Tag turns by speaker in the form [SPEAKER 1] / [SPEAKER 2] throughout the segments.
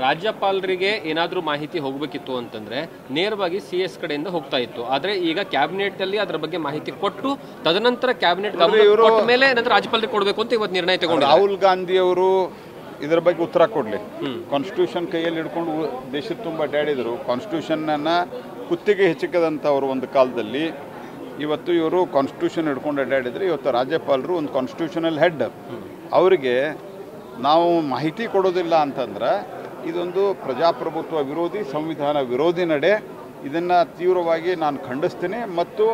[SPEAKER 1] ರಾಜ್ಯಪಾಲರಿಗೆ ಏನಾದರೂ ಮಾಹಿತಿ ಹೋಗಬೇಕಿತ್ತು ಅಂತಂದ್ರೆ ನೇರವಾಗಿ ಸಿಎಸ್ ಕಡೆಯಿಂದ ಹೋಗ್ತಾ ಇತ್ತು. ಆದ್ರೆ ಈಗ ಕ್ಯಾಬಿನೆಟ್ ಅಲ್ಲಿ ಅದರ ಬಗ್ಗೆ ಮಾಹಿತಿ ಕೊಟ್ಟು ತದನಂತರ ಕ್ಯಾಬಿನೆಟ್ ಕೊಟ್ಟ ಮೇಲೆ ನಂತರ ರಾಜ್ಯಪಾಲರಿಗೆ ಕೊಡಬೇಕು ಅಂತ ಇವತ್ತು ನಿರ್ಣಯ ತಗೊಂಡಿದ್ದಾರೆ.
[SPEAKER 2] ರಾಹುಲ್ ಗಾಂಧಿ ಅವರು ಇದರ ಬಗ್ಗೆ ಉತ್ತರ ಕೊಡಲಿ. ಕಾನ್ಸ್ಟಿಟ್ಯೂಷನ್ ಕೈಯಲ್ಲಿ ಹಿಡ್ಕೊಂಡು ದೇಶದ ತುಂಬ ಅಡ್ಡಾಡಿದರು. ಕಾನ್ಸ್ಟಿಟ್ಯೂಷನ್ನ ಕುತ್ತಿಗೆ ಹೆಚ್ಚಿಕದಂಥವ್ರು ಒಂದು ಕಾಲದಲ್ಲಿ. ಇವತ್ತು ಇವರು ಕಾನ್ಸ್ಟಿಟ್ಯೂಷನ್ ಹಿಡ್ಕೊಂಡು ಅಡ್ಡಾಡಿದರೆ ಇವತ್ತು ರಾಜ್ಯಪಾಲರು ಒಂದು ಕಾನ್ಸ್ಟಿಟ್ಯೂಷನಲ್ ಹೆಡ್. ಅವರಿಗೆ ನಾವು ಮಾಹಿತಿ ಕೊಡೋದಿಲ್ಲ ಅಂತಂದ್ರೆ ಇದೊಂದು ಪ್ರಜಾಪ್ರಭುತ್ವ ವಿರೋಧಿ, ಸಂವಿಧಾನ ವಿರೋಧಿ ನಡೆ. ಇದನ್ನು ತೀವ್ರವಾಗಿ ನಾನು ಖಂಡಿಸ್ತೀನಿ. ಮತ್ತು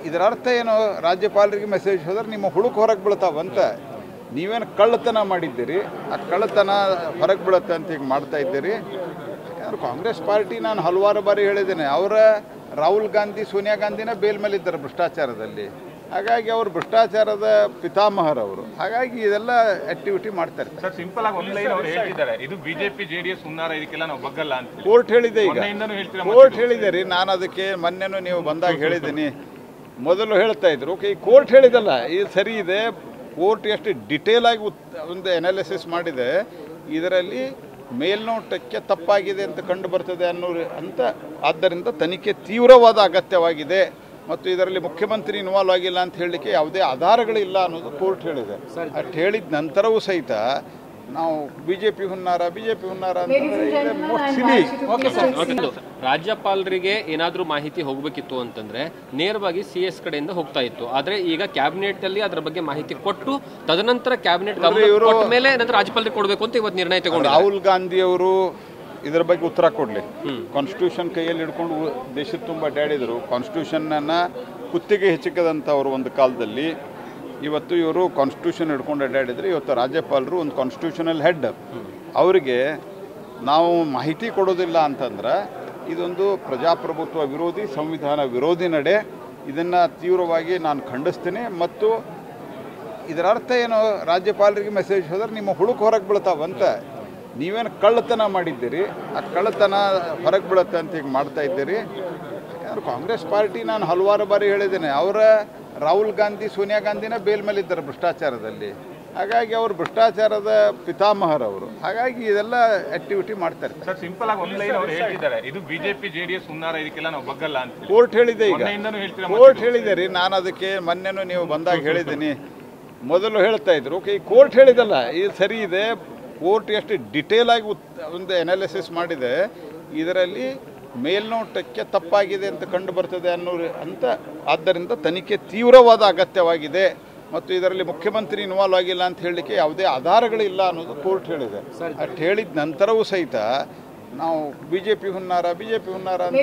[SPEAKER 2] ಇದರ ಅರ್ಥ ಏನು, ರಾಜ್ಯಪಾಲರಿಗೆ ಮೆಸೇಜ್ ಹೋದ್ರೆ ನಿಮ್ಮ ಹುಡುಕು ಹೊರಗೆ ಬೀಳ್ತಾವಂತ. ನೀವೇನು ಕಳ್ಳತನ ಮಾಡಿದ್ದೀರಿ, ಆ ಕಳ್ಳತನ ಹೊರಗೆ ಬೀಳುತ್ತೆ ಅಂತ ಈಗ ಮಾಡ್ತಾ ಇದ್ದೀರಿ. ಯಾಕಂದ್ರೆ ಕಾಂಗ್ರೆಸ್ ಪಾರ್ಟಿ ನಾನು ಹಲವಾರು ಬಾರಿ ಹೇಳಿದ್ದೇನೆ, ಅವರ ರಾಹುಲ್ ಗಾಂಧಿ ಸೋನಿಯಾ ಗಾಂಧಿನ ಬೇಲ್ ಮೇಲೆ ಇದ್ದಾರೆ ಭ್ರಷ್ಟಾಚಾರದಲ್ಲಿ. ಹಾಗಾಗಿ ಅವರು ಭ್ರಷ್ಟಾಚಾರದ ಪಿತಾಮಹರವರು. ಹಾಗಾಗಿ ಇದೆಲ್ಲ ಆಕ್ಟಿವಿಟಿ ಮಾಡ್ತಾರೆ.
[SPEAKER 3] ಸರ್, ಸಿಂಪಲ್ ಆಗಿ ಒಂದು ಲೈನ್ ಅವರು ಹೇಳ್ತಿದ್ದಾರೆ, ಇದು ಬಿಜೆಪಿ ಜೆಡಿಎಸ್ ಹುನ್ನಾರ, ಇದಕ್ಕೆಲ್ಲ ನಾವು ಬಗ್ಗಲ್ಲ ಅಂತ
[SPEAKER 2] ಕೋರ್ಟ್ ಹೇಳಿದೆ. ಈಗ ಕೋರ್ಟ್ ಹೇಳಿದೆ ರೀ. ನಾನು ಅದಕ್ಕೆ ಮೊನ್ನೆನೂ ನೀವು ಬಂದಾಗ ಹೇಳಿದ್ದೀನಿ. ಮೊದಲು ಹೇಳ್ತಾ ಇದ್ರು, ಓಕೆ, ಈ ಕೋರ್ಟ್ ಹೇಳಿದಲ್ಲ ಇದು ಸರಿ ಇದೆ. ಕೋರ್ಟ್ ಎಷ್ಟು ಡಿಟೇಲ್ ಆಗಿ ಒಂದು ಅನಾಲಿಸಿಸ್ ಮಾಡಿದೆ. ಇದರಲ್ಲಿ ಮೇಲ್ನೋಟಕ್ಕೆ ತಪ್ಪಾಗಿದೆ ಅಂತ ಕಂಡು ಬರ್ತದೆ ಅಂತ. ಆದ್ದರಿಂದ ತನಿಖೆ ತೀವ್ರವಾದ ಅಗತ್ಯವಾಗಿದೆ ಮತ್ತು ಇದರಲ್ಲಿ ಮುಖ್ಯಮಂತ್ರಿ ಇನ್ವಾಲ್ವ್ ಆಗಿಲ್ಲ ಅಂತ ಹೇಳಲಿಕ್ಕೆ ಯಾವುದೇ ಆಧಾರಗಳಿಲ್ಲ ಅನ್ನೋದು ಕೋರ್ಟ್ ಹೇಳಿದೆ. ಅಷ್ಟು ಹೇಳಿದ ನಂತರವೂ ಸಹಿತ ನಾವು ಬಿಜೆಪಿ ಹುನ್ನಾರ ಅಂತ.
[SPEAKER 1] ರಾಜ್ಯಪಾಲರಿಗೆ ಏನಾದರೂ ಮಾಹಿತಿ ಹೋಗಬೇಕಿತ್ತು ಅಂತಂದ್ರೆ ನೇರವಾಗಿ ಸಿಎಸ್ ಕಡೆಯಿಂದ ಹೋಗ್ತಾ ಇತ್ತು. ಆದ್ರೆ ಈಗ ಕ್ಯಾಬಿನೆಟ್ ಅಲ್ಲಿ ಅದರ ಬಗ್ಗೆ ಮಾಹಿತಿ ಕೊಟ್ಟು ತದನಂತರ ಕ್ಯಾಬಿನೆಟ್ ಕೊಟ್ಟ ಮೇಲೆ ನಂತರ ರಾಜ್ಯಪಾಲರಿಗೆ ಕೊಡಬೇಕು ಅಂತ ಇವತ್ತು ನಿರ್ಣಯ ತಗೊಂಡಿದ್ದಾರೆ.
[SPEAKER 2] ರಾಹುಲ್ ಗಾಂಧಿ ಅವರು ಇದರ ಬಗ್ಗೆ ಉತ್ತರ ಕೊಡಲಿ. ಕಾನ್ಸ್ಟಿಟ್ಯೂಷನ್ ಕೈಯಲ್ಲಿ ಹಿಡ್ಕೊಂಡು ದೇಶದ ತುಂಬ ಅಡ್ಡಾಡಿದರು. ಕಾನ್ಸ್ಟಿಟ್ಯೂಷನ್ನ ಕುತ್ತಿಗೆ ಹೆಚ್ಚಿಕದಂಥವ್ರು ಒಂದು ಕಾಲದಲ್ಲಿ. ಇವತ್ತು ಇವರು ಕಾನ್ಸ್ಟಿಟ್ಯೂಷನ್ ಹಿಡ್ಕೊಂಡು ಅಡ್ಡಾಡಿದರೆ ಇವತ್ತು ರಾಜ್ಯಪಾಲರು ಒಂದು ಕಾನ್ಸ್ಟಿಟ್ಯೂಷನಲ್ ಹೆಡ್. ಅವರಿಗೆ ನಾವು ಮಾಹಿತಿ ಕೊಡೋದಿಲ್ಲ ಅಂತಂದ್ರೆ ಇದೊಂದು ಪ್ರಜಾಪ್ರಭುತ್ವ ವಿರೋಧಿ, ಸಂವಿಧಾನ ವಿರೋಧಿ ನಡೆ. ಇದನ್ನು ತೀವ್ರವಾಗಿ ನಾನು ಖಂಡಿಸ್ತೀನಿ. ಮತ್ತು ಇದರ ಅರ್ಥ ಏನು, ರಾಜ್ಯಪಾಲರಿಗೆ ಮೆಸೇಜ್ ಹೋದ್ರೆ ನಿಮ್ಮ ಹುಡುಕು ಹೊರಗೆ ಬೀಳ್ತಾವಂತ. ನೀವೇನು ಕಳ್ಳತನ ಮಾಡಿದ್ದೀರಿ, ಆ ಕಳ್ಳತನ ಹೊರಗೆ ಬೀಳುತ್ತೆ ಅಂತ ಈಗ ಮಾಡ್ತಾ ಇದ್ದೀರಿ. ಯಾಕಂದ್ರೆ ಕಾಂಗ್ರೆಸ್ ಪಾರ್ಟಿ ನಾನು ಹಲವಾರು ಬಾರಿ ಹೇಳಿದ್ದೇನೆ, ಅವರ ರಾಹುಲ್ ಗಾಂಧಿ ಸೋನಿಯಾ ಗಾಂಧಿನ ಬೇಲ್ ಮೇಲೆ ಇದ್ದಾರೆ ಭ್ರಷ್ಟಾಚಾರದಲ್ಲಿ. ಹಾಗಾಗಿ ಅವರು ಭ್ರಷ್ಟಾಚಾರದ ಪಿತಾಮಹರವರು. ಹಾಗಾಗಿ ಇದೆಲ್ಲ ಆಕ್ಟಿವಿಟಿ ಮಾಡ್ತಾರೆ.
[SPEAKER 3] ಸರ್, ಸಿಂಪಲ್ ಆಗಿ ಒಂದು ಲೈನ್ ಅವರು ಹೇಳ್ತಿದ್ದಾರೆ, ಇದು ಬಿಜೆಪಿ ಜೆಡಿಎಸ್ ಹುನ್ನಾರ, ಇದಕ್ಕೆಲ್ಲ ನಾವು ಬಗ್ಗಲ್ಲ ಅಂತ
[SPEAKER 2] ಕೋರ್ಟ್ ಹೇಳಿದೆ. ಈಗ ಕೋರ್ಟ್ ಹೇಳಿದೆ ರೀ. ನಾನು ಅದಕ್ಕೆ ಮೊನ್ನೆನೂ ನೀವು ಬಂದಾಗ ಹೇಳಿದ್ದೀನಿ. ಮೊದಲು ಹೇಳ್ತಾ ಇದ್ರು, ಓಕೆ, ಈ ಕೋರ್ಟ್ ಹೇಳಿದಲ್ಲ ಇದು ಸರಿ ಇದೆ. ಕೋರ್ಟ್ ಎಷ್ಟು ಡಿಟೇಲ್ ಆಗಿ ಒಂದು ಅನಾಲಿಸಿಸ್ ಮಾಡಿದೆ. ಇದರಲ್ಲಿ ಮೇಲ್ನೋಟಕ್ಕೆ ತಪ್ಪಾಗಿದೆ ಅಂತ ಕಂಡು ಬರ್ತದೆ ಅಂತ. ಆದ್ದರಿಂದ ತನಿಖೆ ತೀವ್ರವಾದ ಅಗತ್ಯವಾಗಿದೆ ಮತ್ತು ಇದರಲ್ಲಿ ಮುಖ್ಯಮಂತ್ರಿ ಇನ್ವಾಲ್ವ್ ಆಗಿಲ್ಲ ಅಂತ ಹೇಳಲಿಕ್ಕೆ ಯಾವುದೇ ಆಧಾರಗಳಿಲ್ಲ ಅನ್ನೋದು ಕೋರ್ಟ್ ಹೇಳಿದೆ. ಅಷ್ಟು ಹೇಳಿದ ನಂತರವೂ ಸಹಿತ ನಾವು ಬಿಜೆಪಿ ಹುನ್ನಾರ ಅಂತ.